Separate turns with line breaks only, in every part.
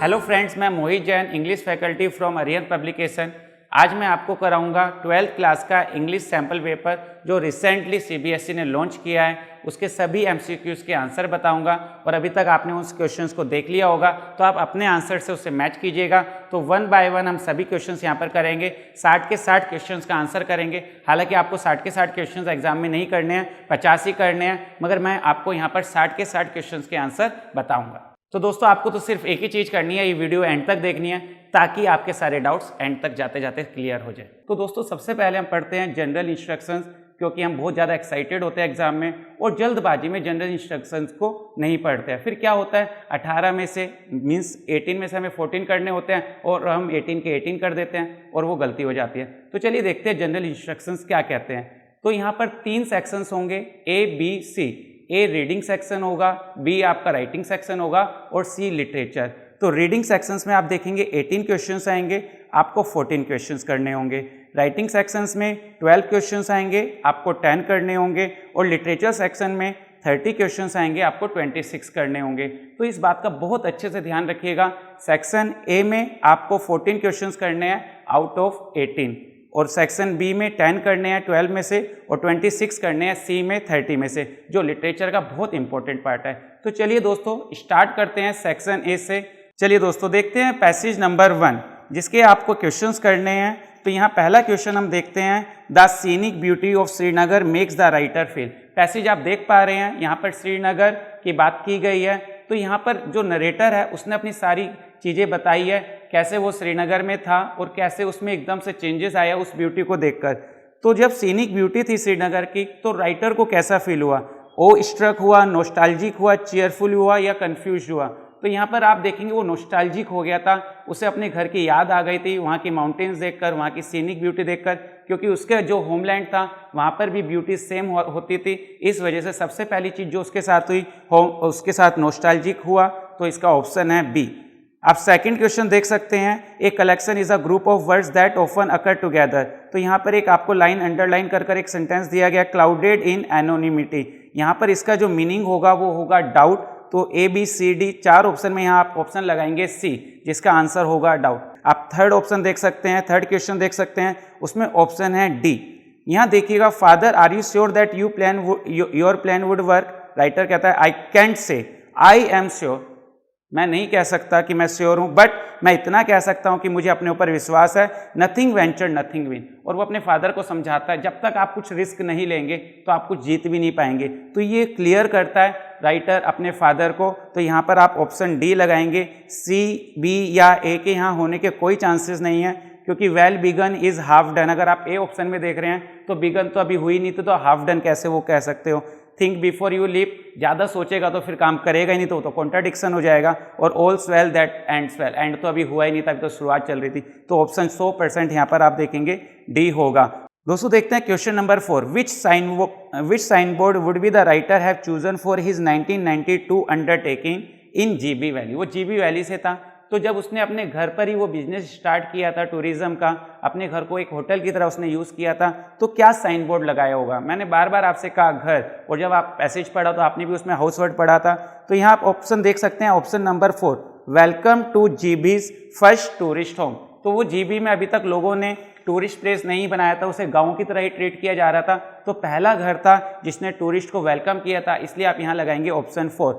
Hello friends, मैं Mohit Jain, English faculty from Arihant publication. आज मैं आपको कराऊंगा 12th क्लास का इंग्लिश सैम्पल पेपर जो रिसेंटली सीबीएसई ने लॉन्च किया है। उसके सभी एमसीक्यूज़ के आंसर बताऊंगा और अभी तक आपने उस क्वेश्चंस को देख लिया होगा तो आप अपने आंसर से उससे मैच कीजिएगा। तो वन बाय वन हम सभी क्वेश्चंस यहाँ पर करेंगे, 60 के 60 क्वेश्चंस का आंसर करेंगे। हालांकि आपको 60 के 60 क्वेश्चंस एग्जाम में नहीं करने हैं, 50 ही करने हैं, मगर मैं आपको यहाँ पर 60 के 60 क्वेश्चंस के आंसर बताऊँगा। तो दोस्तों, आपको तो सिर्फ एक ही चीज़ करनी है, ये वीडियो एंड तक देखनी है ताकि आपके सारे डाउट्स एंड तक जाते जाते क्लियर हो जाए। तो दोस्तों, सबसे पहले हम पढ़ते हैं जनरल इंस्ट्रक्शंस, क्योंकि हम बहुत ज़्यादा एक्साइटेड होते हैं एग्जाम में और जल्दबाजी में जनरल इंस्ट्रक्शंस को नहीं पढ़ते हैं। फिर क्या होता है, 18 में से मीन्स 18 में से हमें 14 करने होते हैं और हम 18 के 18 कर देते हैं और वो गलती हो जाती है। तो चलिए देखते हैं जनरल इंस्ट्रक्शंस क्या कहते हैं। तो यहाँ पर 3 सेक्शंस होंगे, A, B, C। A reading section होगा, बी आपका राइटिंग सेक्शन होगा और सी लिटरेचर। तो रीडिंग सेक्शंस में आप देखेंगे 18 क्वेश्चंस आएंगे, आपको 14 क्वेश्चंस करने होंगे। राइटिंग सेक्शंस में 12 क्वेश्चंस आएंगे, आपको 10 करने होंगे और लिटरेचर सेक्शन में 30 क्वेश्चंस आएंगे, आपको 26 करने होंगे। तो इस बात का बहुत अच्छे से ध्यान रखिएगा, सेक्शन ए में आपको 14 क्वेश्चंस करने हैं आउट ऑफ 18 और सेक्शन बी में 10 करने हैं 12 में से और 26 करने हैं सी में 30 में से, जो लिटरेचर का बहुत इंपॉर्टेंट पार्ट है। तो चलिए दोस्तों स्टार्ट करते हैं सेक्शन ए से। चलिए दोस्तों देखते हैं पैसेज नंबर 1 जिसके आपको क्वेश्चंस करने हैं। तो यहाँ पहला क्वेश्चन हम देखते हैं, the scenic beauty of Srinagar makes the writer feel. Passage आप देख पा रहे हैं, यहाँ पर श्रीनगर की बात की गई है। तो यहाँ पर जो नरेटर है उसने अपनी सारी चीज़ें बताई है, कैसे वो श्रीनगर में था और कैसे उसमें एकदम से चेंजेस आया उस ब्यूटी को देखकर। तो जब सीनिक ब्यूटी थी श्रीनगर की तो राइटर को कैसा फील हुआ, ओ स्ट्रक हुआ, नोस्टाल्जिक हुआ, चीयरफुल हुआ या कंफ्यूज हुआ। तो यहाँ पर आप देखेंगे वो नोस्टाल्जिक हो गया था, उसे अपने घर की याद आ गई थी, वहाँ की माउंटेन्स देखकर, वहाँ की सीनिक ब्यूटी देखकर, क्योंकि उसके जो होमलैंड था वहाँ पर भी ब्यूटी सेम होती थी। इस वजह से सबसे पहली चीज़ जो उसके साथ हुई, उसके साथ नोस्टाल्जिक हुआ। तो इसका ऑप्शन है बी। आप सेकंड क्वेश्चन देख सकते हैं, a collection is a group of words that often occur together. तो यहाँ पर एक आपको लाइन अंडरलाइन कर एक सेंटेंस दिया गया, क्लाउडेड इन एनोनिमिटी। यहाँ पर इसका जो मीनिंग होगा वो होगा डाउट। तो A B C D 4 option में यहाँ आप ऑप्शन लगाएंगे सी, जिसका आंसर होगा डाउट। आप थर्ड ऑप्शन देख सकते हैं, थर्ड क्वेश्चन देख सकते हैं, उसमें ऑप्शन है डी। यहाँ देखिएगा, father are you sure that your plan would work. Writer कहता है आई कैंट से, आई एम श्योर। मैं नहीं कह सकता कि मैं श्योर हूं, बट मैं इतना कह सकता हूं कि मुझे अपने ऊपर विश्वास है। Nothing venture nothing win. और वो अपने फादर को समझाता है, जब तक आप कुछ रिस्क नहीं लेंगे तो आप कुछ जीत भी नहीं पाएंगे। तो ये क्लियर करता है राइटर अपने फादर को। तो यहाँ पर आप ऑप्शन डी लगाएंगे। सी, बी या ए के यहाँ होने के कोई चांसेस नहीं है, क्योंकि well begun is half done. अगर आप ए ऑप्शन में देख रहे हैं तो बिगन तो अभी हुई नहीं थी, तो हाफ डन कैसे वो कह सकते हो। थिंक बिफोर यू लीप, ज़्यादा सोचेगा तो फिर काम करेगा ही नहीं, तो कॉन्ट्राडिक्शन हो जाएगा। और all's well that ends well, and तो अभी हुआ ही नहीं था, अभी तो शुरुआत चल रही थी। तो ऑप्शन 100% यहाँ पर आप देखेंगे डी होगा। दोस्तों देखते हैं question number 4, which sign board would be the writer have chosen for his 1992 undertaking in GB valley. वो जीबी वैली से था, तो जब उसने अपने घर पर ही वो बिजनेस स्टार्ट किया था टूरिज्म का, अपने घर को एक होटल की तरह उसने यूज़ किया था, तो क्या साइन बोर्ड लगाया होगा। मैंने बार बार आपसे कहा घर, और जब आप पैसेज पढ़ा तो आपने भी उसमें हाउस वर्ड पढ़ा था। तो यहाँ आप ऑप्शन देख सकते हैं, option number 4, welcome to GB's first tourist home. तो वो जीबी में अभी तक लोगों ने टूरिस्ट प्लेस नहीं बनाया था, उसे गाँव की तरह ही ट्रीट किया जा रहा था। तो पहला घर था जिसने टूरिस्ट को वेलकम किया था, इसलिए आप यहाँ लगाएंगे ऑप्शन 4।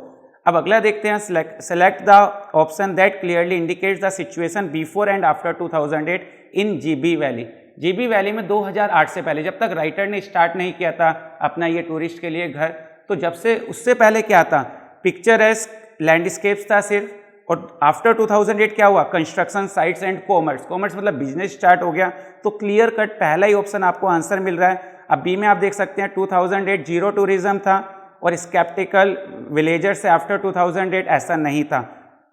अब अगला देखते हैं, select the option that clearly indicates the situation before and after 2008 in GB valley. GB valley में 2008 से पहले, जब तक राइटर ने स्टार्ट नहीं किया था अपना ये टूरिस्ट के लिए घर, तो जब से उससे पहले क्या था, पिक्चरेस्क लैंडस्केप्स था सिर्फ। और आफ्टर 2008 क्या हुआ, construction sites and commerce. Commerce मतलब बिजनेस स्टार्ट हो गया। तो क्लियर कट पहला ही ऑप्शन आपको आंसर मिल रहा है। अब बी में आप देख सकते हैं 2008 जीरो टूरिज्म था और स्केप्टिकल विलेजर से आफ्टर 2008 ऐसा नहीं था।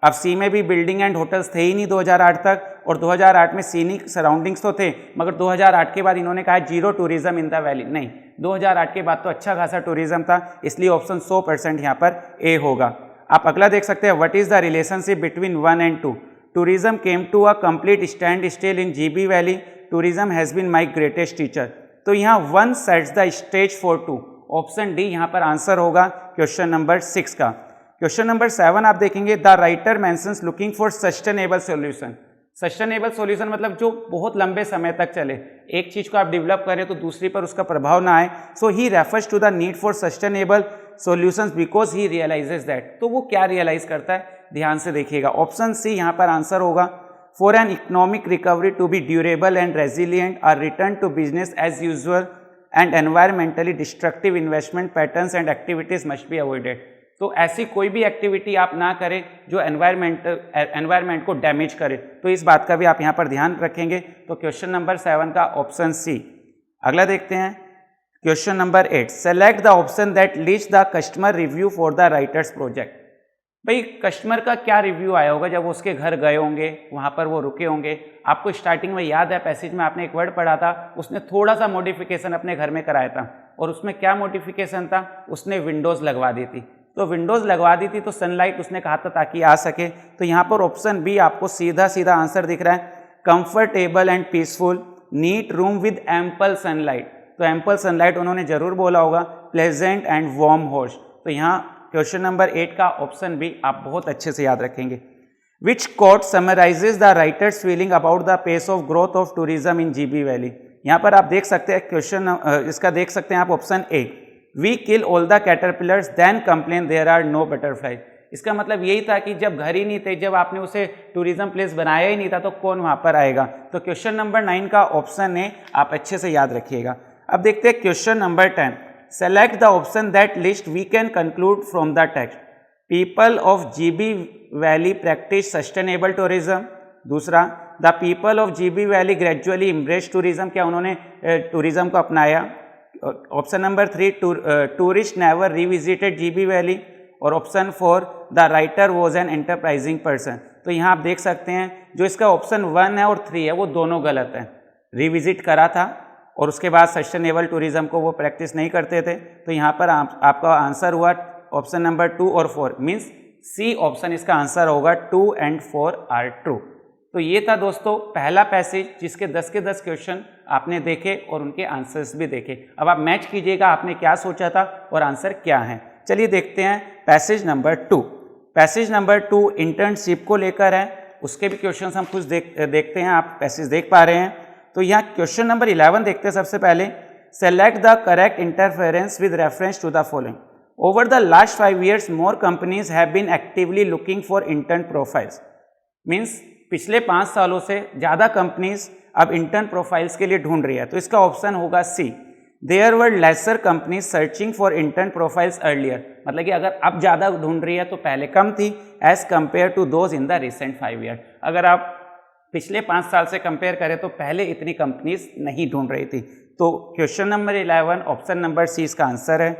अब सी में भी बिल्डिंग एंड होटल्स थे ही नहीं 2008 तक, और 2008 में सीनिक सराउंडिंग्स तो थे, मगर 2008 के बाद इन्होंने कहा zero tourism in the valley. नहीं, 2008 के बाद तो अच्छा खासा टूरिज्म था, इसलिए ऑप्शन 100% यहाँ पर ए होगा। आप अगला देख सकते हैं, what is the relationship between 1 and 2। Tourism came to a complete standstill in GB valley, tourism has been my greatest teacher. तो यहाँ 1 sets the stage for 2, option D यहाँ पर आंसर होगा क्वेश्चन नंबर 6 का। Question number 7 आप देखेंगे, the writer mentions looking for sustainable solution. Sustainable solution मतलब जो बहुत लंबे समय तक चले, एक चीज को आप डेवलप करें तो दूसरी पर उसका प्रभाव ना आए। So he refers to the need for sustainable solutions because he realises that. तो वो क्या रियलाइज करता है, ध्यान से देखिएगा। ऑप्शन सी यहाँ पर आंसर होगा, for an economic recovery to be durable and resilient, our return to business as usual and environmentally destructive investment patterns and activities must be avoided. तो ऐसी कोई भी एक्टिविटी आप ना करें जो एनवायरमेंट को डैमेज करे। तो इस बात का भी आप यहाँ पर ध्यान रखेंगे। तो क्वेश्चन नंबर 7 का ऑप्शन सी। अगला देखते हैं question number 8, select the option that least the customer review for the writers project. भाई कस्टमर का क्या रिव्यू आया होगा जब उसके घर गए होंगे, वहाँ पर वो रुके होंगे। आपको स्टार्टिंग में याद है पैसेज में आपने एक वर्ड पढ़ा था, उसने थोड़ा सा मॉडिफिकेशन अपने घर में कराया था। और उसमें क्या मॉडिफिकेशन था, उसने विंडोज़ लगवा दी थी। तो विंडोज़ लगवा दी थी तो सनलाइट उसने कहा था ताकि आ सके। तो यहाँ पर ऑप्शन बी आपको सीधा सीधा आंसर दिख रहा है, comfortable and peaceful, neat room with ample sunlight. तो एम्पल सनलाइट उन्होंने जरूर बोला होगा, प्लेजेंट एंड वार्म हाउस। तो यहाँ क्वेश्चन नंबर 8 का ऑप्शन बी आप बहुत अच्छे से याद रखेंगे। Which quote summarises the writer's feeling about the pace of growth of tourism in GB valley. यहाँ पर आप देख सकते हैं क्वेश्चन इसका देख सकते हैं आप option A, we kill all the caterpillars then complain there are no butterfly. इसका मतलब यही था कि जब घर ही नहीं थे, जब आपने उसे टूरिज्म प्लेस बनाया ही नहीं था, तो कौन वहाँ पर आएगा। तो क्वेश्चन नंबर 9 का ऑप्शन ए आप अच्छे से याद रखिएगा। अब देखते हैं question number 10, select the option that lists we can conclude from the text, people of GB valley practise sustainable tourism. दूसरा, the people of GB valley gradually embrace tourism, क्या उन्होंने टूरिज्म को अपनाया। Option number 3, tourist never revisited GB valley. और option 4, the writer was an enterprising person. तो यहाँ आप देख सकते हैं जो इसका ऑप्शन 1 है और 3 है वो दोनों गलत हैं। रिविजिट करा था और उसके बाद सस्टेनेबल टूरिज्म को वो प्रैक्टिस नहीं करते थे। तो यहाँ पर आपका आंसर हुआ ऑप्शन नंबर 2 और 4, मीन्स सी ऑप्शन इसका आंसर होगा। 2 and 4 आर ट्रू। तो ये था दोस्तों पहला पैसेज जिसके 10 के 10 क्वेश्चन आपने देखे और उनके आंसर्स भी देखे। अब आप मैच कीजिएगा आपने क्या सोचा था और आंसर क्या है। चलिए देखते हैं passage number 2। Passage number 2 internship को लेकर है, उसके भी क्वेश्चंस हम कुछ देखते हैं। आप पैसेज देख पा रहे हैं। तो यहाँ क्वेश्चन नंबर 11 देखते हैं सबसे पहले, select the correct interference with reference to the following. Over the last 5 years more companies have been actively looking for intern profiles. Means पिछले 5 सालों से ज़्यादा कंपनीज अब इंटर्न प्रोफाइल्स के लिए ढूंढ रही है। तो इसका ऑप्शन होगा C, there were lesser companies searching for intern profiles earlier. मतलब कि अगर अब ज़्यादा ढूंढ रही है तो पहले कम थी, as compare to those in the recent 5 years। अगर आप पिछले 5 साल से कंपेयर करें तो पहले इतनी कंपनीज नहीं ढूंढ रही थी। तो question number 11 option number C इसका आंसर है।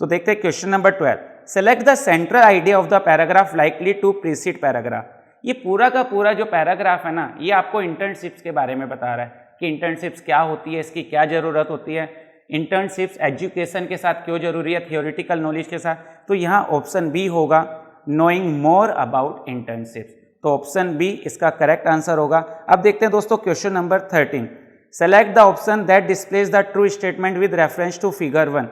तो देखते हैं question number 12, select the central idea of the paragraph likely to precede paragraph. ये पूरा का पूरा जो पैराग्राफ है ना, ये आपको इंटर्नशिप्स के बारे में बता रहा है कि इंटर्नशिप्स क्या होती है, इसकी क्या ज़रूरत होती है, इंटर्नशिप्स एजुकेशन के साथ क्यों जरूरी है, थियोरिटिकल नॉलेज के साथ। तो यहाँ ऑप्शन बी होगा, नोइंग मोर अबाउट इंटर्नशिप्स। तो ऑप्शन बी इसका करेक्ट आंसर होगा। अब देखते हैं दोस्तों question number 13, select the option that displays the true statement with reference to figure 1।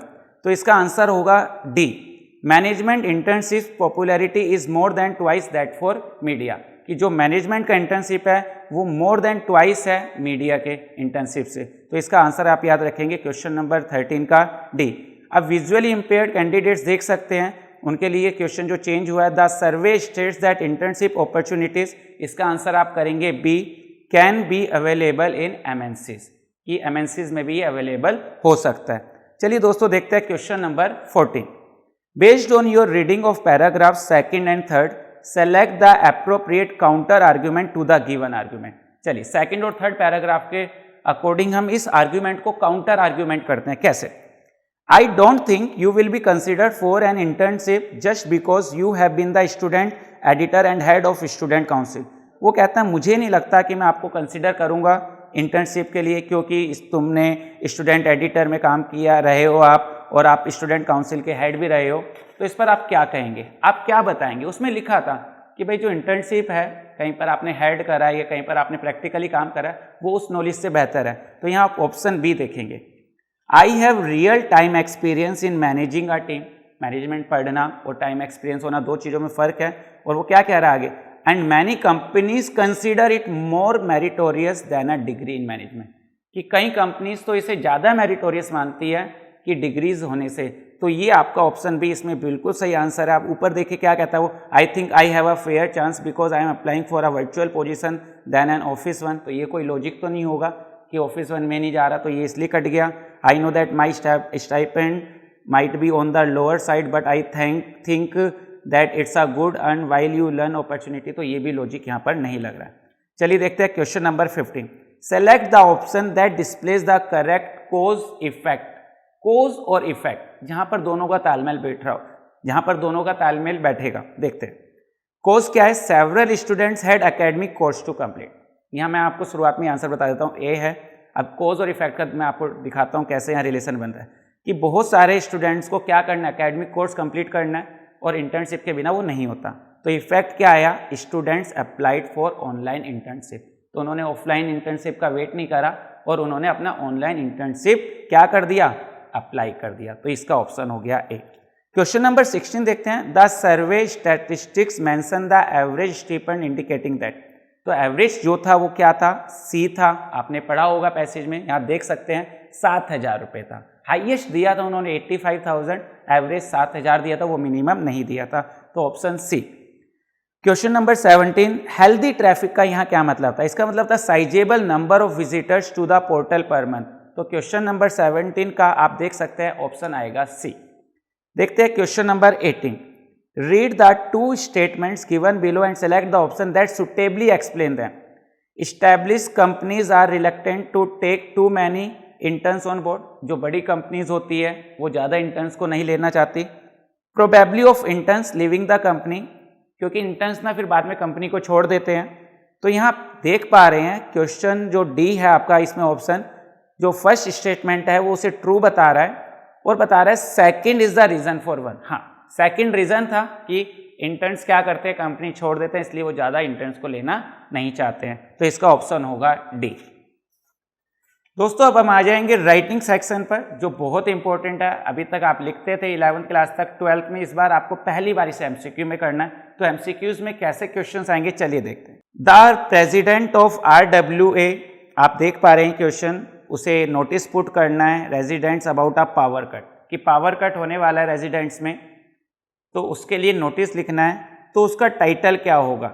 तो इसका आंसर होगा D, management internship popularity is more than twice that for media. कि जो मैनेजमेंट का इंटर्नशिप है वो मोर देन ट्वाइस है media के इंटर्नशिप से। तो इसका आंसर आप याद रखेंगे क्वेश्चन नंबर 13 का डी। अब विजुअली इंपेयर्ड कैंडिडेट्स देख सकते हैं, उनके लिए क्वेश्चन जो चेंज हुआ है, the survey states that internship opportunities. इसका आंसर आप करेंगे B, can be available in MNCs, कि एमएनसीज में भी ये अवेलेबल हो सकता है। चलिए दोस्तों देखते हैं question number 14, based on your reading of paragraph 2nd and 3rd select the appropriate counter argument to the given argument. चलिए 2nd और 3rd पैराग्राफ के अकॉर्डिंग हम इस आर्ग्यूमेंट को काउंटर आर्ग्यूमेंट करते हैं। कैसे? I don't think you will be considered for an internship just because you have been the student editor and head of student council. वो कहता है मुझे नहीं लगता कि मैं आपको कंसिडर करूंगा इंटर्नशिप के लिए, क्योंकि तुमने स्टूडेंट एडिटर में काम किया रहे हो आप, और आप स्टूडेंट काउंसिल के हेड भी रहे हो। तो इस पर आप क्या कहेंगे, आप क्या बताएंगे? उसमें लिखा था कि भाई जो इंटर्नशिप है, कहीं पर आपने हेड करा है या कहीं पर आपने प्रैक्टिकली काम करा है, वो उस नॉलेज से बेहतर है। तो यहाँ आप ऑप्शन बी देखेंगे, I have real time experience in managing a team. Management पढ़ना और टाइम एक्सपीरियंस होना, दो चीज़ों में फ़र्क है। और वो क्या कह रहा है आगे, and many companies consider it more meritorious than a degree in management, कि कई कंपनीज तो इसे ज़्यादा मेरिटोरियस मानती है कि डिग्रीज होने से। तो ये आपका ऑप्शन भी इसमें बिल्कुल सही आंसर है। आप ऊपर देखिए क्या कहता है वो, I think I have a fair chance because I am applying for a virtual position then an office one. तो ये कोई लॉजिक तो नहीं होगा कि ऑफिस वन में नहीं जा रहा, तो ये इसलिए कट गया। I know that my stipend might be on the lower side but I think that it's a good earn while you learn opportunity, तो ये भी लॉजिक यहाँ पर नहीं लग रहा है। चलिए देखते हैं question number 15। Select the option that displays the correct cause effect. Cause और इफेक्ट, जहां पर दोनों का तालमेल बैठ रहा हो, जहां पर दोनों का तालमेल बैठेगा। देखते हैं कोज क्या है, several students had academic course to complete. यहाँ मैं आपको शुरुआत में आंसर बता देता हूँ, ए है। अब कोज और इफेक्ट का मैं आपको दिखाता हूँ कैसे यहाँ रिलेशन बन रहा है, कि बहुत सारे स्टूडेंट्स को क्या करना है, एकेडमिक कोर्स कंप्लीट करना है और इंटर्नशिप के बिना वो नहीं होता। तो इफेक्ट क्या आया, students applied for online internship. तो उन्होंने ऑफलाइन इंटर्नशिप का वेट नहीं करा और उन्होंने अपना ऑनलाइन इंटर्नशिप क्या कर दिया, अप्लाई कर दिया। तो इसका ऑप्शन हो गया ए। क्वेश्चन नंबर 16 देखते हैं। The survey statistics mention the average stipend indicating that. तो एवरेज जो था वो क्या था, सी था। आपने पढ़ा होगा पैसेज में, यहाँ देख सकते हैं 7,000 रुपये था। हाईएस्ट दिया था उन्होंने 85,000, एवरेज 7,000 दिया था, वो मिनिमम नहीं दिया था। तो option C. Question number 17। Healthy traffic का यहाँ क्या मतलब था, इसका मतलब था sizeable number of visitors to the portal per month. तो क्वेश्चन नंबर 17 का आप देख सकते हैं ऑप्शन आएगा सी। देखते हैं question number 18। Read the two statements given below and select the option that suitably explain them. Established companies are reluctant to take too many interns on board. जो बड़ी कंपनीज होती है वो ज़्यादा इंटर्न्स को नहीं लेना चाहती। Probability of interns living the company, क्योंकि इंटर्न्स ना फिर बाद में कंपनी को छोड़ देते हैं। तो यहाँ देख पा रहे हैं क्वेश्चन जो डी है आपका, इसमें ऑप्शन जो फर्स्ट स्टेटमेंट है वो उसे ट्रू बता रहा है और बता रहा है second is the reason for one. हाँ, सेकंड रीजन था कि इंटर्न्स क्या करते हैं, कंपनी छोड़ देते हैं, इसलिए वो ज़्यादा इंटर्न्स को लेना नहीं चाहते हैं। तो इसका ऑप्शन होगा डी। दोस्तों अब हम आ जाएंगे राइटिंग सेक्शन पर, जो बहुत इंपॉर्टेंट है। अभी तक आप लिखते थे 11th क्लास तक, 12th में इस बार आपको पहली बार इसे एमसीक्यू में करना है। तो एमसीक्यूज में कैसे क्वेश्चंस आएंगे चलिए देखते हैं। द प्रेसिडेंट ऑफ RWA, आप देख पा रहे हैं क्वेश्चन, उसे नोटिस पुट करना है residents about a power cut, कि पावर कट होने वाला है रेजिडेंट्स में, तो उसके लिए नोटिस लिखना है। तो उसका टाइटल क्या होगा,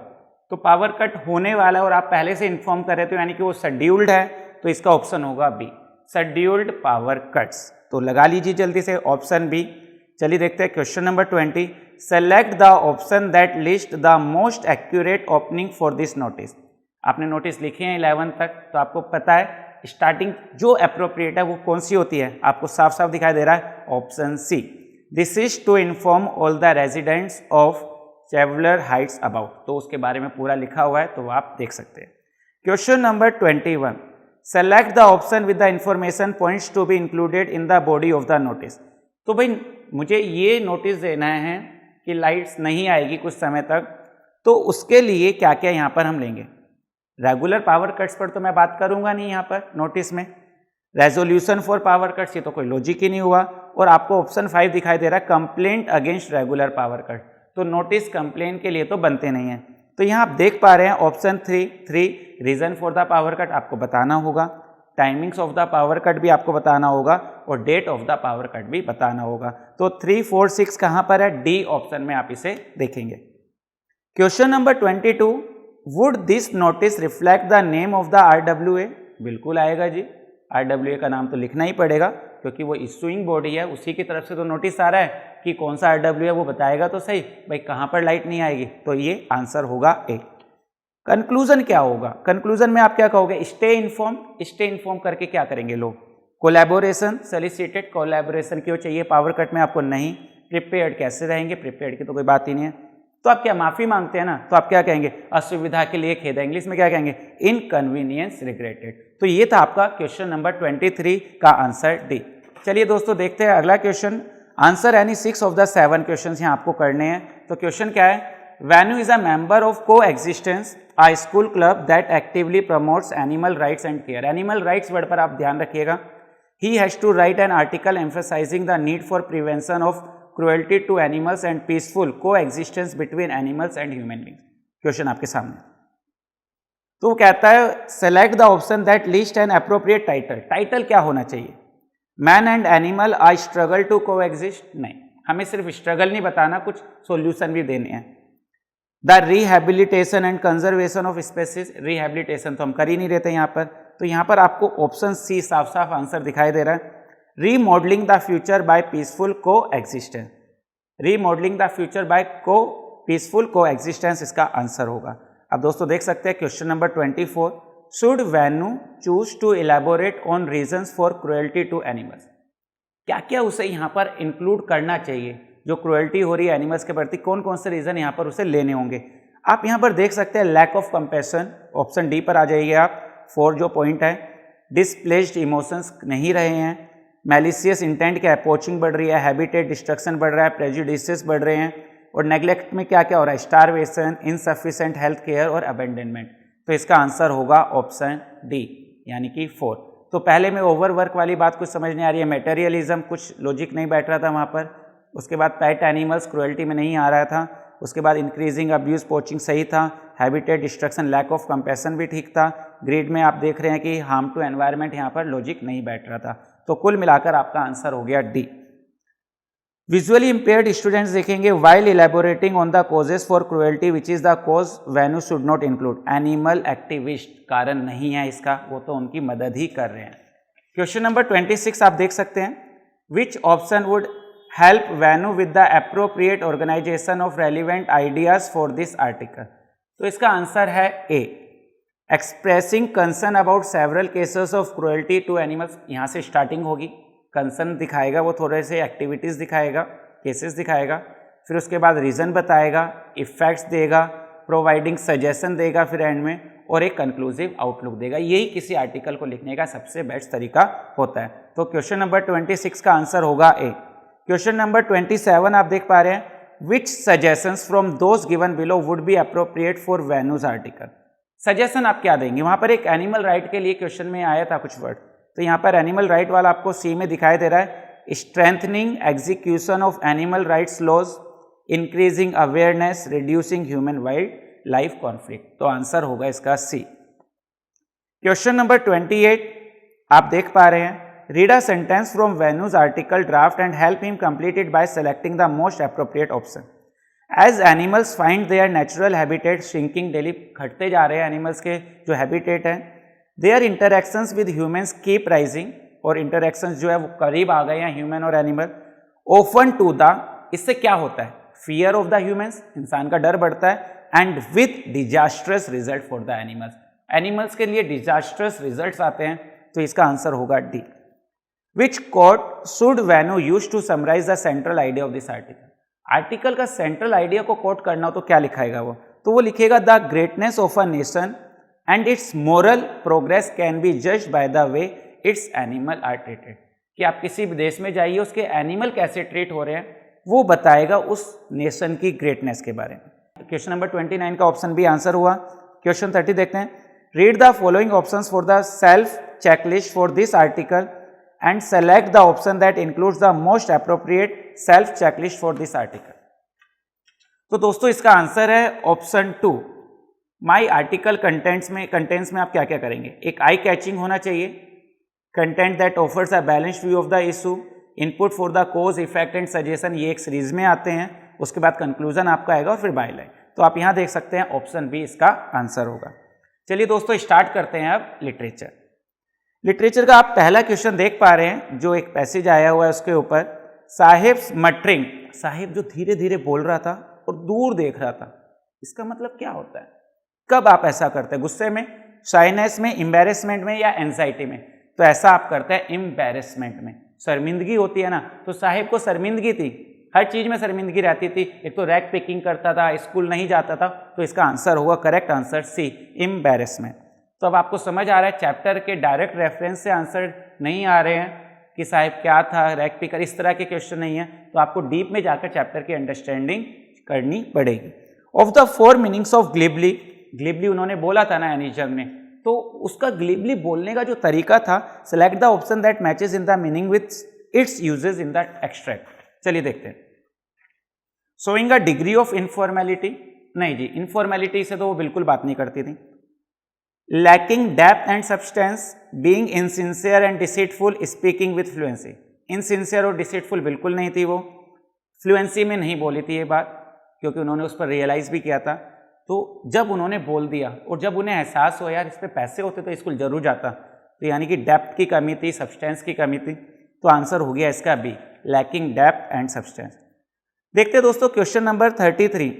तो पावर कट होने वाला है और आप पहले से इन्फॉर्म कर रहे थे, यानी कि वो शेड्यूल्ड है। तो इसका ऑप्शन होगा बी, शेड्यूल्ड पावर कट्स। तो लगा लीजिए जल्दी से ऑप्शन बी। चलिए देखते हैं question number 20। Select the option that lists the most accurate opening for this notice. आपने नोटिस लिखे हैं 11 तक, तो आपको पता है स्टार्टिंग जो अप्रोप्रिएट है वो कौन सी होती है, आपको साफ साफ दिखाई दे रहा है option C. This is to inform all the residents of Chevalier Heights about. तो उसके बारे में पूरा लिखा हुआ है, तो आप देख सकते हैं। Question number 21। Select the option with the information points to be included in the body of the notice. तो भाई मुझे ये नोटिस देना है कि लाइट्स नहीं आएगी कुछ समय तक, तो उसके लिए क्या क्या यहाँ पर हम लेंगे। रेगुलर पावर कट्स पर तो मैं बात करूंगा नहीं यहाँ पर नोटिस में। रेजोल्यूशन फॉर पावर कट्स, ये तो कोई लॉजिक ही नहीं हुआ। और आपको ऑप्शन 5 दिखाई दे रहा है, complaint against regular power cut. तो नोटिस कंप्लेन के लिए तो बनते नहीं हैं। तो यहाँ आप देख पा रहे हैं option 3 reason for the power cut आपको बताना होगा, timings of the power cut भी आपको बताना होगा और date of the power cut भी बताना होगा। तो 3, 4, 6 कहाँ पर है, डी ऑप्शन में आप इसे देखेंगे। Question number 22। Would this notice reflect the name of the RWA। बिल्कुल आएगा जी, RWA का नाम तो लिखना ही पड़ेगा क्योंकि वो इशूइंग बॉडी है, उसी की तरफ से तो नोटिस आ रहा है कि कौन सा RWA है वो बताएगा तो सही भाई कहाँ पर लाइट नहीं आएगी। तो ये आंसर होगा ए। कंक्लूजन क्या होगा, कंक्लूजन में आप क्या कहोगे, स्टे इन्फॉर्म। स्टे इन्फॉर्म करके क्या करेंगे लोग, कोलैबोरेशन, सॉलिसिटेड कोलैबोरेशन क्यों चाहिए पावर कट में आपको नहीं, प्रिपेयर्ड कैसे रहेंगे, प्रिपेयर्ड की तो कोई बात ही नहीं है। तो आप क्या माफी मांगते हैं ना, तो आप क्या कहेंगे, असुविधा के लिए खेद है, इंग्लिश में क्या कहेंगे, इनकन्वीनियंस रिग्रेटेड। तो ये था आपका क्वेश्चन नंबर 23 का आंसर डी। चलिए दोस्तों देखते हैं अगला question. Answer any 6 of the 7 question यहाँ आपको करने हैं। तो क्वेश्चन क्या है, Venu is a member of coexistence a school club that actively promotes animal rights and care. Animal rights word पर आप ध्यान रखिएगा। He has to write an article emphasising the need for prevention of cruelty to animals and peaceful coexistence between animals and human beings. Question आपके सामने। तो वो कहता है select the option that list an appropriate title. Title क्या होना चाहिए? Man and animal I struggle to coexist? नहीं, हमें सिर्फ स्ट्रगल नहीं बताना, कुछ सॉल्यूशन भी देने हैं। The rehabilitation and conservation of species. Rehabilitation तो हम कर ही नहीं रहते यहाँ पर, तो यहाँ पर आपको ऑप्शन सी साफ साफ आंसर दिखाई दे रहा है। Remodelling the future by peaceful coexistence. Remodelling the future by co peaceful coexistence इसका आंसर होगा। अब दोस्तों देख सकते हैं question number 24, should Venu choose to elaborate on reasons for cruelty to animals. क्या क्या उसे यहाँ पर इंक्लूड करना चाहिए? जो क्रुएल्टी हो रही है एनिमल्स के प्रति, कौन कौन से रीजन यहाँ पर उसे लेने होंगे? आप यहाँ पर देख सकते हैं lack of compassion, option D पर आ जाइए आप। 4 जो पॉइंट है, डिसप्लेस्ड इमोशंस नहीं रहे हैं, मैलिशियस इंटेंट क्या है, पोचिंग बढ़ रही है, हैबिटेट डिस्ट्रक्शन बढ़ रहा है, प्रेजुडिसेस बढ़ रहे हैं, और नेग्लेक्ट में क्या क्या हो रहा है, स्टारवेशन, इनसफिशिएंट हेल्थ केयर और अबेंडनमेंट। तो इसका आंसर होगा ऑप्शन डी यानी कि 4। तो पहले में ओवरवर्क वाली बात कुछ समझ नहीं आ रही है, मेटेरियलिज्म कुछ लॉजिक नहीं बैठ रहा था वहाँ पर। उसके बाद पेट एनिमल्स क्रुएल्टी में नहीं आ रहा था। उसके बाद इंक्रीजिंग अब्यूज, पोचिंग सही था, habitat destruction, lack of compassion भी ठीक था। ग्रीड में आप देख रहे हैं कि हार्म टू एनवायरनमेंट यहाँ पर लॉजिक नहीं बैठ रहा था। तो कुल मिलाकर आपका आंसर हो गया डी। विजुअली इंपेयर्ड स्टूडेंट्स देखेंगे while elaborating on the causes for cruelty which is the cause Venu should not include animal activist. कारण नहीं है इसका, वो तो उनकी मदद ही कर रहे हैं। क्वेश्चन नंबर 26 आप देख सकते हैं, which option would help Venu with the appropriate organisation of relevant ideas for this article. तो इसका आंसर है A, expressing concern about several cases of cruelty to animals. यहाँ से स्टार्टिंग होगी, कंसर्न दिखाएगा, वो थोड़े से एक्टिविटीज़ दिखाएगा, केसेस दिखाएगा, फिर उसके बाद रीज़न बताएगा, इफेक्ट्स देगा, प्रोवाइडिंग सजेशन देगा फिर एंड में, और एक कंक्लूसिव आउटलुक देगा। यही किसी आर्टिकल को लिखने का सबसे बेस्ट तरीका होता है। तो क्वेश्चन नंबर 26 का आंसर होगा ए। क्वेश्चन नंबर 27 आप देख पा रहे हैं, which suggestions from those given below would be appropriate for Venu's article. Suggestion आप क्या देंगे? वहाँ पर एक एनिमल राइट के लिए क्वेश्चन में आया था कुछ वर्ड, तो यहाँ पर एनिमल राइट वाला आपको सी में दिखाई दे रहा है, strengthening execution of animal rights laws, increasing awareness, reducing human wild life conflict. तो आंसर होगा इसका सी। क्वेश्चन नंबर 28 आप देख पा रहे हैं, read a sentence from Venu's article draft and help him complete it by selecting the most appropriate option. As animals find their natural habitat shrinking daily, घटते जा रहे हैं एनिमल्स के जो हैबिटेट है, their interactions with humans keep rising, और interactions जो है वो करीब आ गए हैं ह्यूमन और एनिमल, ओफन टू द, इससे क्या होता है, फियर ऑफ द ह्यूमन्स, इंसान का डर बढ़ता है, and with disastrous result for the animals, animals के लिए डिजास्ट्रस रिजल्ट्स आते हैं। तो इसका आंसर होगा D. Which quote should Venu use to summarise the central idea of this article. Article का सेंट्रल आइडिया को कोट करना हो तो क्या लिखाएगा वो? तो वो लिखेगा the greatness of a nation and its moral progress can be judged by the way its animal are treated. कि आप किसी भी देश में जाइए, उसके एनिमल कैसे ट्रीट हो रहे हैं वो बताएगा उस नेशन की ग्रेटनेस के बारे में। क्वेश्चन नंबर 29 का ऑप्शन बी आंसर हुआ। क्वेश्चन 30 देखते हैं, read the following options for the self checklist for this article and select the option that includes the most appropriate self checklist for this article. तो दोस्तों इसका answer है option 2। My article contents में आप क्या क्या करेंगे? एक आई कैचिंग होना चाहिए, content that offers a balanced view of the issue, input for the cause effect and suggestion, ये एक सीरीज में आते हैं। उसके बाद कंक्लूजन आपका आएगा और फिर बाय लाइन। तो आप यहां देख सकते हैं ऑप्शन बी इसका आंसर होगा। चलिए दोस्तों स्टार्ट करते हैं अब लिटरेचर। लिटरेचर का आप पहला क्वेश्चन देख पा रहे हैं, जो एक पैसेज आया हुआ है उसके ऊपर, साहिब्स मटरिंग, साहिब जो धीरे धीरे बोल रहा था और दूर देख रहा था, इसका मतलब क्या होता है? कब आप ऐसा करते हैं? गुस्से में, शाइनेस में, एम्बैरेसमेंट में या एंजाइटी में? तो ऐसा आप करते हैं एम्बैरेसमेंट में। शर्मिंदगी होती है ना, तो साहिब को शर्मिंदगी थी, हर चीज में शर्मिंदगी रहती थी। एक तो रैक पिकिंग करता था, स्कूल नहीं जाता था, तो इसका आंसर होगा करेक्ट आंसर सी, एम्बैरेसमेंट। तो अब आपको समझ आ रहा है चैप्टर के डायरेक्ट रेफरेंस से आंसर नहीं आ रहे हैं कि साहिब क्या था, रैक पिकर, इस तरह के क्वेश्चन नहीं है, तो आपको डीप में जाकर चैप्टर की अंडरस्टैंडिंग करनी पड़ेगी। ऑफ द 4 मीनिंग्स ऑफ ग्लिबली, ग्लिबली उन्होंने बोला था ना एनिजम ने, तो उसका ग्लिबली बोलने का जो तरीका था, select the option that matches in the meaning with its uses in the extract. चलिए देखते हैं। शोइंग अ डिग्री ऑफ इनफॉर्मेलिटी, नहीं जी, इनफॉर्मेलिटी से तो वो बिल्कुल बात नहीं करती थी। Lacking depth and substance, being insincere and deceitful, speaking with fluency. Insincere और डिसीटफुल बिल्कुल नहीं थी वो, फ्लुएंसी में नहीं बोली थी ये बात, क्योंकि उन्होंने उस पर रियलाइज भी किया था। तो जब उन्होंने बोल दिया और जब उन्हें एहसास हो यार इस पे पैसे होते तो स्कूल जरूर जाता, तो यानी कि डेप्थ की कमी थी, सब्सटेंस की कमी थी, तो आंसर हो गया इसका B, lacking depth and substance. देखते दोस्तों question number 33,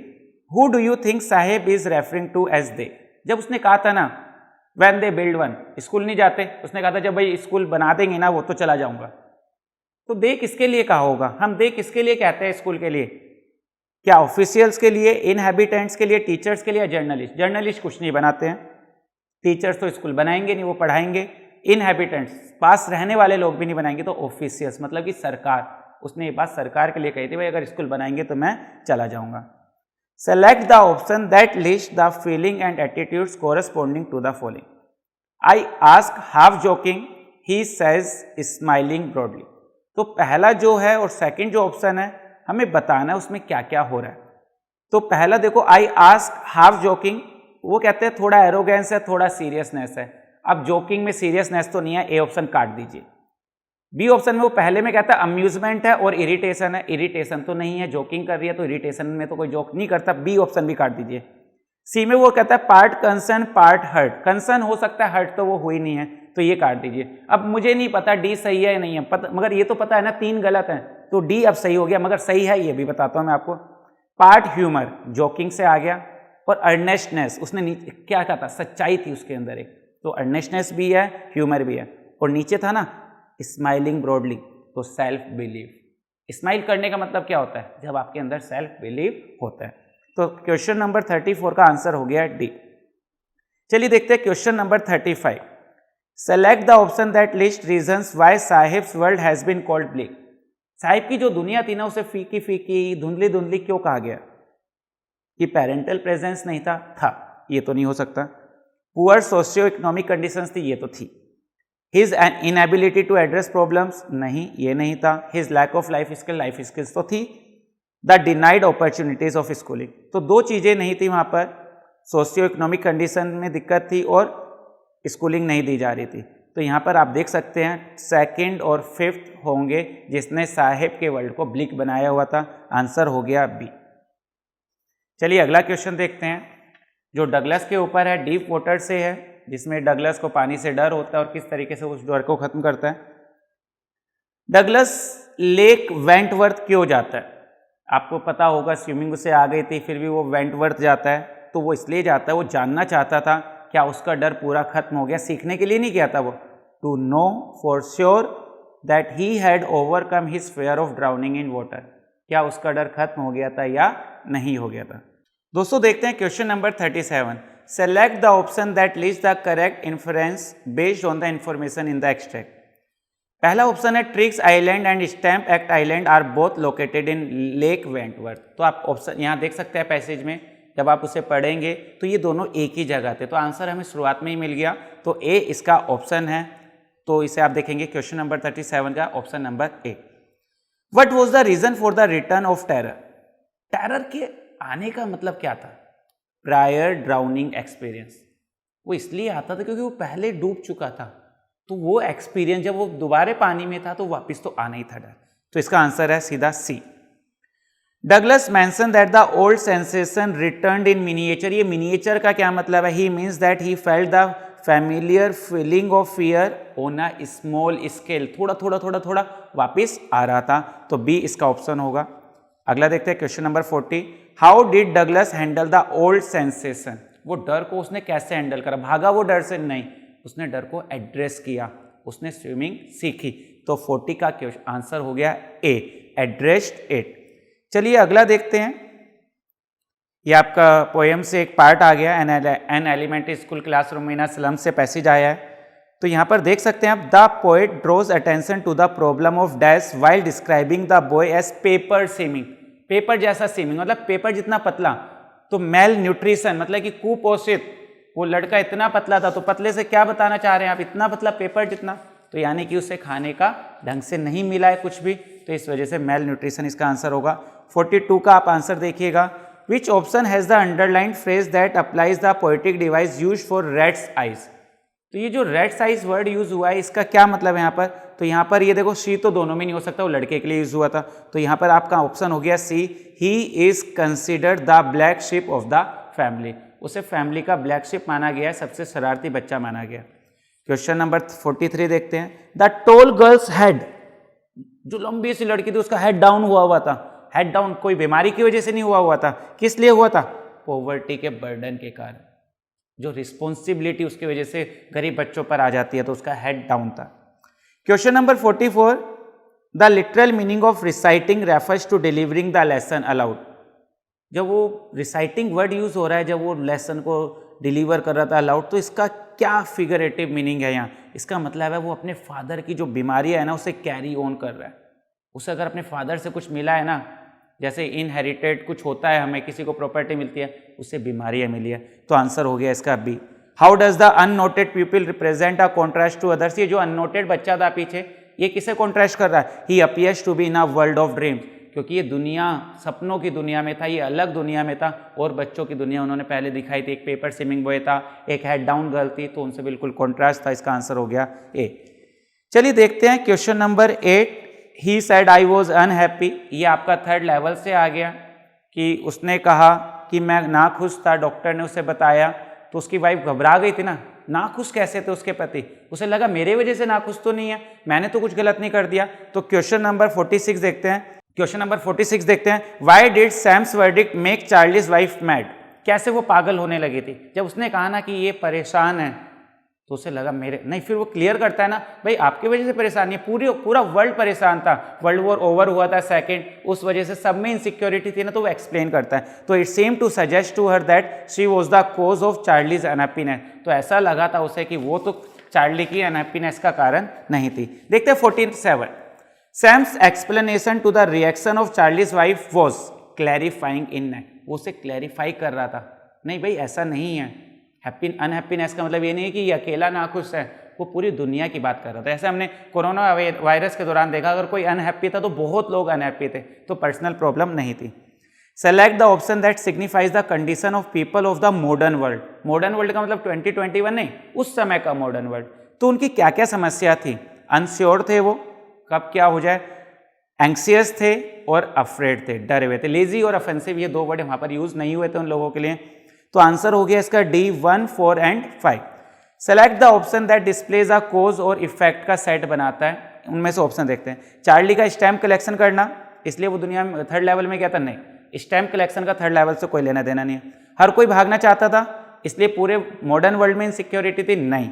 who do you think sahib is referring to as they. जब उसने कहा था ना when they build one, school नहीं जाते, उसने कहा था जब भाई स्कूल बना देंगे ना वो तो चला जाऊंगा, तो दे किसके लिए कहा होगा, हम दे किसके लिए कहते हैं स्कूल के लिए, क्या ऑफिशियल्स के लिए, इनहैबिटेंट्स के लिए, टीचर्स के लिए, जर्नलिस्ट। जर्नलिस्ट कुछ नहीं बनाते हैं, टीचर्स तो स्कूल बनाएंगे नहीं, वो पढ़ाएंगे, इनहैबिटेंट्स पास रहने वाले लोग भी नहीं बनाएंगे, तो ऑफिशियल्स मतलब कि सरकार, उसने ये बात सरकार के लिए कही थी भाई अगर स्कूल बनाएंगे तो मैं चला जाऊंगा। Select the option that lists the feelings and attitudes corresponding to the following. I ask half joking, he says smiling broadly. तो पहला जो है और सेकंड जो ऑप्शन है हमें बताना है उसमें क्या क्या हो रहा है। तो पहला देखो आई आस्क हाफ जोकिंग, वो कहते हैं थोड़ा एरोगेंस है, थोड़ा सीरियसनेस है। अब जोकिंग में सीरियसनेस तो नहीं है, ए ऑप्शन काट दीजिए। बी ऑप्शन में वो पहले में कहता है अम्यूजमेंट है और इरिटेशन है, इरिटेशन तो नहीं है, जोकिंग कर रही है तो इरिटेशन में तो कोई जोक नहीं करता, बी ऑप्शन भी काट दीजिए। सी में वो कहता है part concern part hurt, concern हो सकता है, हर्ट तो वो हुई नहीं है, तो ये काट दीजिए। अब मुझे नहीं पता डी सही है या नहीं है, मगर ये तो पता है ना 3 गलत हैं, तो डी अब सही हो गया, मगर सही है ये भी बताता हूं मैं आपको। पार्ट ह्यूमर, जोकिंग से आ गया, और अर्नेस्टनेस, उसने क्या कहा था, सच्चाई थी उसके अंदर एक, तो अर्नेस्टनेस भी है, ह्यूमर भी है। और नीचे था ना स्माइलिंग ब्रॉडली, तो सेल्फ बिलीव। स्माइल करने का मतलब क्या होता है, जब आपके अंदर सेल्फ बिलीव होता है। तो क्वेश्चन नंबर 34 का आंसर हो गया डी। चलिए देखते हैं question number 35। Select the option that lists reasons why sahib's world has been called black. Sahib की जो दुनिया थी ना उसे फीकी फीकी धुंधली धुंधली क्यों कहा गया, कि पेरेंटल प्रेजेंस नहीं था, ये तो नहीं हो सकता। पुअर सोशियो इकोनॉमिक कंडीशंस थी, ये तो थी। His inability to address problems, नहीं ये नहीं था। His lack of life skills तो थी। The denied opportunities of schooling, तो 2 चीजें नहीं थी वहां पर, सोशियो इकोनॉमिक कंडीशन में दिक्कत थी और स्कूलिंग नहीं दी जा रही थी। तो यहाँ पर आप देख सकते हैं सेकंड और फिफ्थ होंगे जिसने साहिब के वर्ल्ड को ब्लिक बनाया हुआ था, आंसर हो गया बी। चलिए अगला क्वेश्चन देखते हैं जो डगलस के ऊपर है, डीप वाटर से है, जिसमें डगलस को पानी से डर होता है और किस तरीके से उस डर को खत्म करता है। डगलस लेक वेंटवर्थ क्यों जाता है, आपको पता होगा स्विमिंग से आ गई थी फिर भी वो वेंटवर्थ जाता है, तो वो इसलिए जाता है, वो जानना चाहता था क्या उसका डर पूरा खत्म हो गया, सीखने के लिए नहीं गया था वो, to know for sure that he had overcome his fear of drowning in water, क्या उसका डर खत्म हो गया था या नहीं हो गया था। दोस्तों देखते हैं question number 37। Select the option that leads the correct inference based on the information in the extract. पहला ऑप्शन है Trix Island and Stamp Act Island are both located in Lake Wentworth. तो आप ऑप्शन यहाँ देख सकते हैं passage में, जब आप उसे पढ़ेंगे तो ये दोनों एक ही जगह थे, तो आंसर हमें शुरुआत में ही मिल गया, तो ए इसका ऑप्शन है। तो इसे आप देखेंगे क्वेश्चन नंबर 37 का option number A. What was the reason for the return of terror. Terror के आने का मतलब क्या था, प्रायर ड्राउनिंग एक्सपीरियंस। वो इसलिए आता था क्योंकि वो पहले डूब चुका था, तो वो एक्सपीरियंस जब वो दोबारा पानी में था तो वापस तो आना ही था डर, तो इसका आंसर है सीधा C. Douglas mention that the old sensation returned in miniature. ये मिनिएचर का क्या मतलब है, he means that he felt the familiar feeling of fear on a small scale, थोड़ा थोड़ा थोड़ा थोड़ा वापिस आ रहा था, तो बी इसका ऑप्शन होगा। अगला देखते हैं question number 40। How did Douglas handle the old sensation. वो डर को उसने कैसे हैंडल करा, भागा वो डर से नहीं, उसने डर को एड्रेस किया, उसने स्विमिंग सीखी, तो 40 का आंसर हो गया ए, एड्रेस्ड इट। चलिए अगला देखते हैं, ये आपका पोएम से एक पार्ट आ गया, an elementary school classroom in a slum से पैसेज आया है। तो यहाँ पर देख सकते हैं आप, the poet draws attention to the problem of dash while describing the boy as paper swimming. Paper जैसा स्विमिंग मतलब पेपर जितना पतला, तो मेल न्यूट्रिशन मतलब कि कुपोषित, वो लड़का इतना पतला था, तो पतले से क्या बताना चाह रहे हैं आप, इतना पतला पेपर जितना, तो यानी कि उसे खाने का ढंग से नहीं मिला है कुछ भी, तो इस वजह से मेल न्यूट्रिशन इसका आंसर होगा। 42 का आप आंसर देखिएगा। Which option has the underlined phrase that applies the poetic device used for rat's eyes. तो ये जो रेड्स आइज वर्ड यूज हुआ है इसका क्या मतलब है यहाँ पर? तो यहाँ पर ये देखो सी तो दोनों में नहीं हो सकता, वो लड़के के लिए यूज हुआ था, तो यहाँ पर आपका ऑप्शन हो गया C, he is considered the black sheep of the family. उसे फैमिली का ब्लैक शिप माना गया है, सबसे शरारती बच्चा माना गया। क्वेश्चन नंबर 43 देखते हैं। द टोल गर्ल्स हेड, जो लंबी सी लड़की थी उसका हेड डाउन हुआ था। हेड डाउन कोई बीमारी की वजह से नहीं हुआ था, किस लिए हुआ था? पॉवर्टी के बर्डन के कारण, जो रिस्पॉन्सिबिलिटी उसकी वजह से गरीब बच्चों पर आ जाती है, तो उसका हेड डाउन था। Question number 44, the literal meaning of reciting refers to delivering the lesson aloud. जब वो रिसाइटिंग वर्ड यूज हो रहा है, जब वो लेसन को डिलीवर कर रहा था अलाउड, तो इसका क्या फिगरेटिव मीनिंग है यहाँ? इसका मतलब है वो अपने फादर की जो बीमारी है ना उसे कैरी ऑन कर रहा है। उसे अगर अपने फादर से कुछ मिला है ना, जैसे इनहेरिटेड कुछ होता है, हमें किसी को प्रॉपर्टी मिलती है, उससे बीमारियाँ मिली है, तो आंसर हो गया इसका B. How does the unnoted people represent a contrast to others. ये जो अननोटेड बच्चा था पीछे, ये किसे कॉन्ट्रास्ट कर रहा है? He appears to be in a world of dreams, क्योंकि ये दुनिया सपनों की दुनिया में था, ये अलग दुनिया में था, और बच्चों की दुनिया उन्होंने पहले दिखाई थी। एक पेपर स्विमिंग बॉय था, एक हेड डाउन गर्ल थी, तो उनसे बिल्कुल कॉन्ट्रास्ट था। इसका आंसर हो गया ए। चलिए देखते हैं question number 8। He said I was unhappy. ये आपका थर्ड लेवल से आ गया कि उसने कहा कि मैं नाखुश था, डॉक्टर ने उसे बताया, तो उसकी वाइफ घबरा गई थी ना। नाखुश कैसे थे उसके पति? उसे लगा मेरे वजह से नाखुश तो नहीं है, मैंने तो कुछ गलत नहीं कर दिया। तो क्वेश्चन नंबर 46 देखते हैं। क्वेश्चन नंबर 46 देखते हैं। Why did Sam's verdict make Charlie's wife mad. कैसे वो पागल होने लगी थी? जब उसने कहा ना कि ये परेशान है, तो उसे लगा मेरे नहीं, फिर वो क्लियर करता है ना, भाई आपकी वजह से परेशान नहीं, पूरा वर्ल्ड परेशान था, वर्ल्ड वॉर ओवर हुआ था सेकंड, उस वजह से सब में इनसिक्योरिटी थी ना, तो वो एक्सप्लेन करता है। तो it seem to suggest to her that she was the cause of Charlie's unhappiness. तो ऐसा लगा था उसे कि वो तो चार्ली की अनहैप्पीनेस का कारण नहीं थी। देखते हैं 47। Sam's explanation to the reaction of Charlie's wife was clarifying innate. वो उसे क्लैरिफाई कर रहा था, नहीं भाई ऐसा नहीं है, अनहैप्पीनेस का मतलब ये नहीं है कि ये अकेला नाखुश है, वो पूरी दुनिया की बात कर रहा था। ऐसे हमने कोरोना वायरस के दौरान देखा, अगर कोई अनहैप्पी था तो बहुत लोग अनहैप्पी थे, तो पर्सनल प्रॉब्लम नहीं थी। Select the option that signifies the condition of people of the modern world. Modern world का मतलब 2021 नहीं, उस समय का मॉडर्न वर्ल्ड। तो उनकी क्या क्या समस्या थी? अनश्योर थे वो, कब क्या हो जाए, एंक्सियस थे और अफ्रेड थे, डरे हुए थे। लेजी और ऑफेंसिव ये दो वर्ड वहाँ पर यूज नहीं हुए थे उन लोगों के लिए। तो आंसर हो गया इसका D 1, 4 and 5। Select the option that displays a cause और इफेक्ट का सेट बनाता है। उनमें से ऑप्शन देखते हैं। चार्ली का स्टैम्प कलेक्शन करना, इसलिए वो दुनिया में थर्ड लेवल में गया था? नहीं, स्टैम्प कलेक्शन का थर्ड लेवल से कोई लेना देना नहीं है। हर कोई भागना चाहता था, इसलिए पूरे मॉडर्न वर्ल्ड में इनसिक्योरिटी थी? नहीं।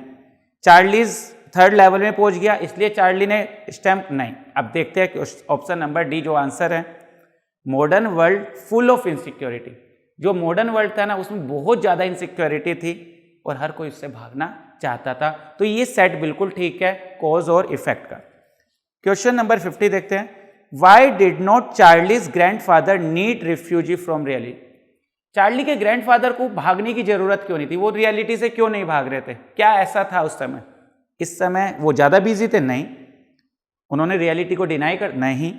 चार्लीज थर्ड लेवल में पहुंच गया, इसलिए चार्ली ने स्टैम्प? नहीं। अब देखते हैं ऑप्शन नंबर डी जो आंसर है, modern world full of insecurity. जो मॉडर्न वर्ल्ड था ना, उसमें बहुत ज़्यादा इनसिक्योरिटी थी और हर कोई उससे भागना चाहता था। तो ये सेट बिल्कुल ठीक है कॉज और इफेक्ट का। क्वेश्चन नंबर 50 देखते हैं। Why did not Charlie's grandfather need refugee from reality. Charlie के ग्रैंडफादर को भागने की जरूरत क्यों नहीं थी? वो रियलिटी से क्यों नहीं भाग रहे थे? क्या ऐसा था उस समय? इस समय वो ज़्यादा बिजी थे? नहीं। उन्होंने रियलिटी को डिनाई कर? नहीं,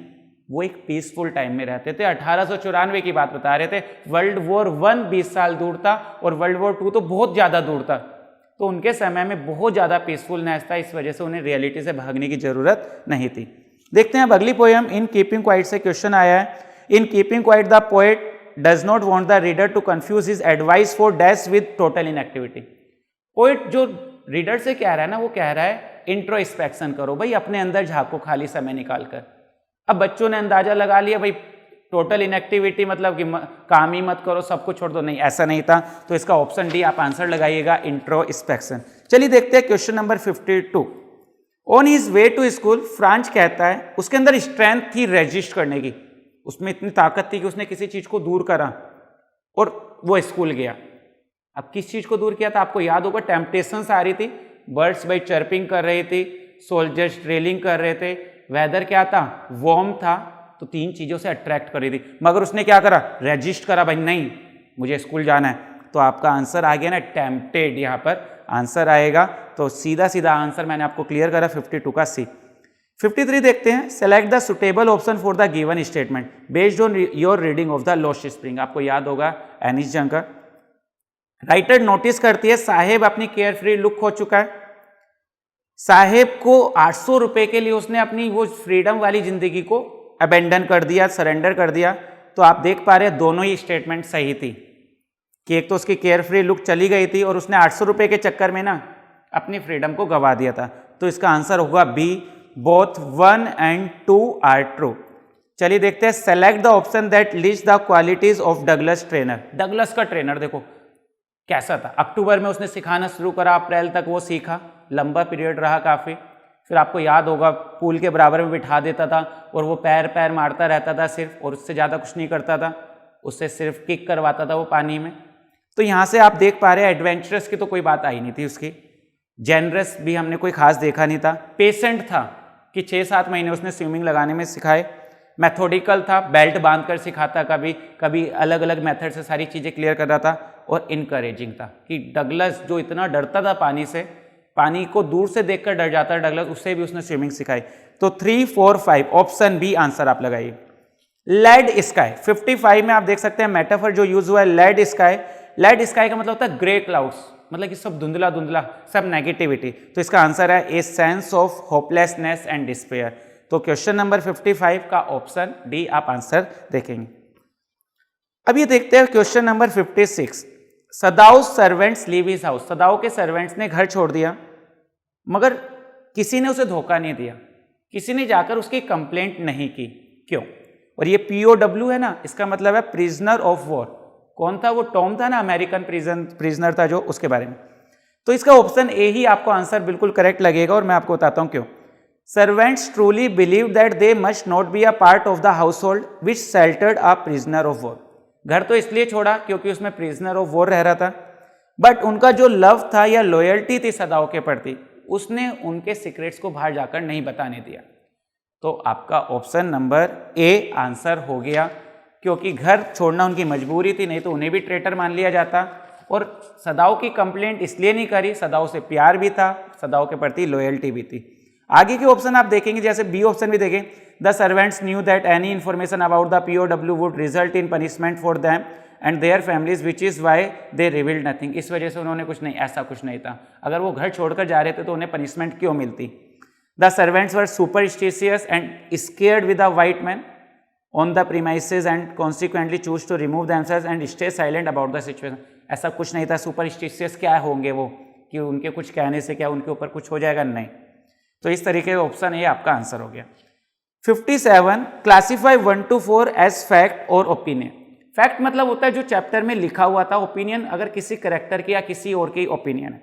वो एक पीसफुल टाइम में रहते थे। 1894 की बात बता रहे थे। वर्ल्ड वॉर 1 20 साल दूर था और वर्ल्ड वॉर 2 तो बहुत ज़्यादा दूर था। तो उनके समय में बहुत ज़्यादा पीसफुलनेस था, इस वजह से उन्हें रियलिटी से भागने की जरूरत नहीं थी। देखते हैं अब अगली पोएम। इन कीपिंग क्वाइट से क्वेश्चन आया है। In keeping quiet the poet does not want the reader to confuse his advice for dash with total inactivity. Poet जो रीडर से कह रहा है ना, वो कह रहा है इंट्रोस्पेक्शन करो भाई, अपने अंदर झांको खाली समय निकाल कर। अब बच्चों ने अंदाजा लगा लिया भाई टोटल इनएक्टिविटी मतलब कि काम ही मत करो, सब कुछ छोड़ दो। नहीं, ऐसा नहीं था। तो इसका ऑप्शन डी आप आंसर लगाइएगा, इंट्रोस्पेक्शन। चलिए देखते हैं question number 52। On his way to school, Franz कहता है उसके अंदर स्ट्रेंथ थी रेजिस्ट करने की, उसमें इतनी ताकत थी कि उसने किसी चीज को दूर करा और वो स्कूल गया। अब किस चीज को दूर किया था? आपको याद होगा, टेम्पटेशंस आ रही थी, बर्ड्स भाई चर्पिंग कर रही थी, सोल्जर्स ड्रिलिंग कर रहे थे, वेदर क्या था, वार्म था, तो तीन चीजों से अट्रैक्ट कर रही थी। मगर उसने क्या करा? रेजिस्ट करा, भाई नहीं मुझे स्कूल जाना है। तो आपका आंसर आ गया ना, टेम्पटेड, यहाँ पर आंसर आएगा। तो सीधा सीधा आंसर मैंने आपको क्लियर करा 52 का सी। 53 देखते हैं, select the suitable option for the given statement based on your reading of the lost spring. आपको याद होगा एनिस जंग का। राइटर नोटिस करती है साहेब अपनी केयर फ्री लुक खो चुका है। साहेब को 800 रुपए के लिए उसने अपनी वो फ्रीडम वाली जिंदगी को अबेंडन कर दिया, सरेंडर कर दिया। तो आप देख पा रहे हैं दोनों ही स्टेटमेंट सही थी कि एक तो उसकी केयर फ्री लुक चली गई थी और उसने 800 रुपए के चक्कर में ना अपनी फ्रीडम को गवा दिया था। तो इसका आंसर होगा B, both 1 and 2 are true. चलिए देखते हैं, select the option that lists the qualities of Douglas trainer. Douglas का ट्रेनर देखो कैसा था, अक्टूबर में उसने सिखाना शुरू करा, अप्रैल तक वो सीखा, लंबा पीरियड रहा काफी। फिर आपको याद होगा पूल के बराबर में बिठा देता था और वो पैर पैर मारता रहता था सिर्फ, और उससे ज़्यादा कुछ नहीं करता था, उससे सिर्फ किक करवाता था वो पानी में। तो यहाँ से आप देख पा रहे हैं एडवेंचरस की तो कोई बात आई नहीं थी उसकी, जेनरस भी हमने कोई खास देखा नहीं था, पेशेंट था कि 6-7 महीने उसने स्विमिंग लगाने में सिखाए, मैथोडिकल था, बेल्ट बांध कर सिखाता, कभी कभी अलग अलग मेथड से सारी चीज़ें क्लियर कर रहा था, और इनकरेजिंग था कि डगलस जो इतना डरता था पानी से, पानी को दूर से देखकर डर जाता है डगलस, उससे भी उसने स्विमिंग सिखाई। तो 3, 4, 5 ऑप्शन बी आंसर आप लगाइए। लेड स्काई 55 में आप देख सकते हैं मेटाफर जो यूज हुआ है लेड स्काई। लेड स्काई का मतलब होता है ग्रे क्लाउड्स, मतलब कि सब धुंधला धुंधला, सब नेगेटिविटी। तो इसका आंसर है a sense of hopelessness and despair. तो क्वेश्चन नंबर 55 का ऑप्शन डी आप आंसर देखेंगे। अब ये देखते हैं question number 56। सदाउ servants leave his house. सदाउ के सर्वेंट्स ने घर छोड़ दिया, मगर किसी ने उसे धोखा नहीं दिया, किसी ने जाकर उसकी कंप्लेंट नहीं की। क्यों? और ये POW है ना, इसका मतलब है प्रिजनर ऑफ वॉर। कौन था वो? टॉम था ना, अमेरिकन प्रिजनर था जो, उसके बारे में। तो इसका ऑप्शन ए ही आपको आंसर बिल्कुल करेक्ट लगेगा, और मैं आपको बताता हूं क्यों। Servants truly believe that they must not be a part of the house hold which sheltered a prisoner of war. घर तो इसलिए छोड़ा क्योंकि उसमें प्रिजनर ऑफ वॉर रह रहा था, बट उनका जो लव था या लॉयल्टी थी सदाओ के प्रति, उसने उनके सीक्रेट्स को बाहर जाकर नहीं बताने दिया। तो आपका ऑप्शन नंबर ए आंसर हो गया, क्योंकि घर छोड़ना उनकी मजबूरी थी, नहीं तो उन्हें भी ट्रेटर मान लिया जाता। और सदाओ की कंप्लेंट इसलिए नहीं करी, सदाओ से प्यार भी था, सदाओ के प्रति लॉयल्टी भी थी। आगे के ऑप्शन आप देखेंगे, जैसे बी ऑप्शन भी देखें, the servants knew that any information about the POW would result in punishment for them and their families which is why they revealed nothing. इस वजह से उन्होंने कुछ नहीं, ऐसा कुछ नहीं था। अगर वो घर छोड़कर जा रहे थे तो उन्हें पनिशमेंट क्यों मिलती? The servants were superstitious and scared with the white man on the premises and consequently choose to remove themselves and stay silent about the situation. ऐसा कुछ नहीं था। सुपरस्टिशियस क्या होंगे वो, कि उनके कुछ कहने से क्या उनके ऊपर कुछ हो जाएगा? नहीं। तो इस तरीके का ऑप्शन ए आपका आंसर हो गया। 57 क्लासिफाई 1 to 4 एज फैक्ट और ओपिनियन। फैक्ट मतलब होता है जो चैप्टर में लिखा हुआ था, ओपिनियन अगर किसी करेक्टर की या किसी और की ओपिनियन है।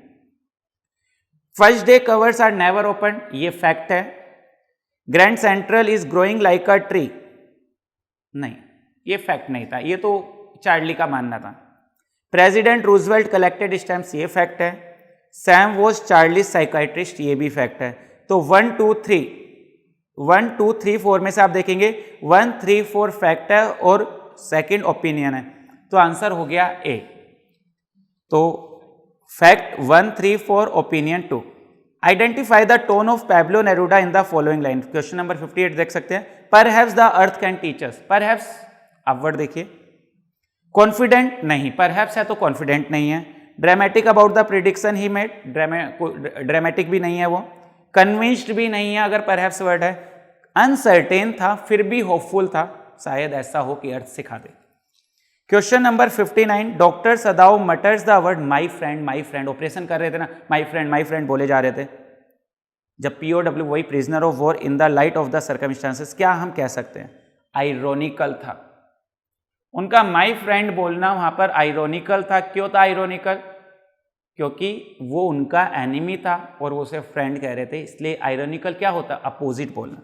First day covers are never open, ये फैक्ट है। Grand Central is growing like a tree, नहीं ये फैक्ट नहीं था, ये तो चार्ली का मानना था। प्रेसिडेंट रूजवेल्ट कलेक्टेड स्टैम्प्स, ये फैक्ट है। सैम वॉज चार्ली साइकाइट्रिस्ट, ये भी फैक्ट है। तो 1, 2, 3, 4 में से आप देखेंगे 1, 3, 4 फैक्ट है और सेकंड ओपिनियन है, तो आंसर हो गया ए। तो fact 1, 3, 4, opinion 2। Identify the tone of Pablo Neruda in the following line. Question number 58 देख सकते हैं। Perhaps the earth can teach us, perhaps आप वर्ड देखिए। कॉन्फिडेंट नहीं, परहैप्स है तो कॉन्फिडेंट नहीं है। Dramatic about the prediction he made, dramatic भी नहीं है वो। कन्विंस्ड भी नहीं है अगर परहैप्स वर्ड है। अनसर्टेन था फिर भी होपफुल था, शायद ऐसा हो कि अर्थ सिखा दे। Question number 59 doctor Sadao mutters the word my friend, my friend. Operation कर रहे थे ना, माई फ्रेंड बोले जा रहे थे। जब POW वही prisoner of war in the light of the circumstances, क्या हम कह सकते हैं? आयरोनिकल था उनका माई फ्रेंड बोलना, वहां पर आयरोनिकल था। क्यों था आयरोनिकल? क्योंकि वो उनका एनिमी था और वो उसे फ्रेंड कह रहे थे, इसलिए आयरोनिकल क्या होता? अपोजिट बोलना।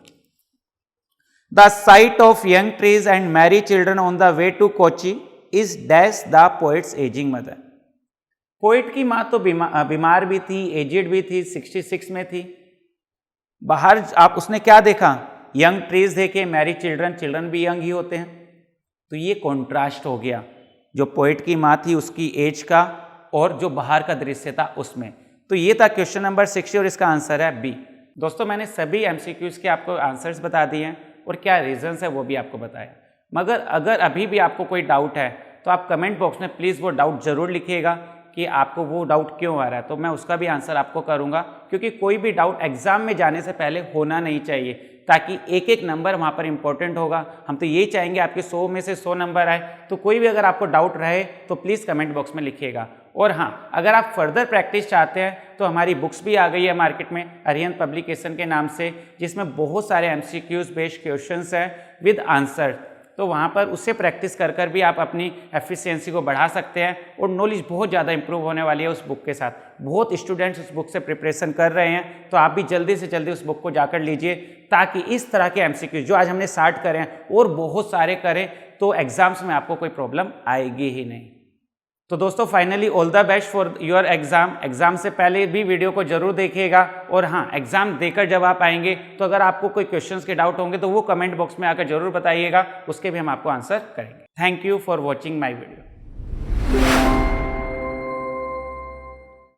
The sight of young trees and merry children on the way to Kochi is dash the poet's ageing mother. Poet की माँ तो बीमार भी थी, एजिड भी थी, 66 में थी। बाहर आप उसने क्या देखा? यंग ट्रीज देखे, मैरी चिल्ड्रन, चिल्ड्रन भी यंग ही होते हैं। तो ये कॉन्ट्रास्ट हो गया, जो पोएट की माँ थी उसकी एज का और जो बाहर का दृश्य था उसमें। तो ये था क्वेश्चन नंबर 60 और इसका आंसर है बी। दोस्तों मैंने सभी MCQs के आपको आंसर्स बता दिए हैं और क्या रीजंस है वो भी आपको बताया। मगर अगर अभी भी आपको कोई डाउट है तो आप कमेंट बॉक्स में प्लीज़ वो डाउट ज़रूर लिखिएगा कि आपको वो डाउट क्यों आ रहा है, तो मैं उसका भी आंसर आपको करूँगा। क्योंकि कोई भी डाउट एग्ज़ाम में जाने से पहले होना नहीं चाहिए, ताकि एक एक नंबर वहाँ पर इंपॉर्टेंट होगा। हम तो यही चाहेंगे आपके 100 में से 100 नंबर आए। तो कोई भी अगर आपको डाउट रहे तो प्लीज़ कमेंट बॉक्स में लिखिएगा। और हाँ, अगर आप फर्दर प्रैक्टिस चाहते हैं तो हमारी बुक्स भी आ गई है मार्केट में अरिहंत पब्लिकेशन के नाम से, जिसमें बहुत सारे MCQs बेस्ड क्वेश्चंस हैं विद आंसर। तो वहाँ पर उससे प्रैक्टिस कर कर भी आप अपनी एफिशिएंसी को बढ़ा सकते हैं और नॉलेज बहुत ज़्यादा इंप्रूव होने वाली है उस बुक के साथ। बहुत स्टूडेंट्स उस बुक से प्रिपरेशन कर रहे हैं, तो आप भी जल्दी से जल्दी उस बुक को जाकर लीजिए, ताकि इस तरह के MCQs जो आज हमने स्टार्ट करें हैं और बहुत सारे करें तो एग्जाम्स में आपको कोई प्रॉब्लम आएगी ही नहीं। तो दोस्तों finally all the best for your exam. Exam से पहले भी वीडियो को जरूर देखिएगा, और हाँ, एग्जाम देकर जब आप आएंगे तो अगर आपको कोई क्वेश्चंस के डाउट होंगे तो वो कमेंट बॉक्स में आकर जरूर बताइएगा, उसके भी हम आपको आंसर करेंगे। Thank you for watching my video.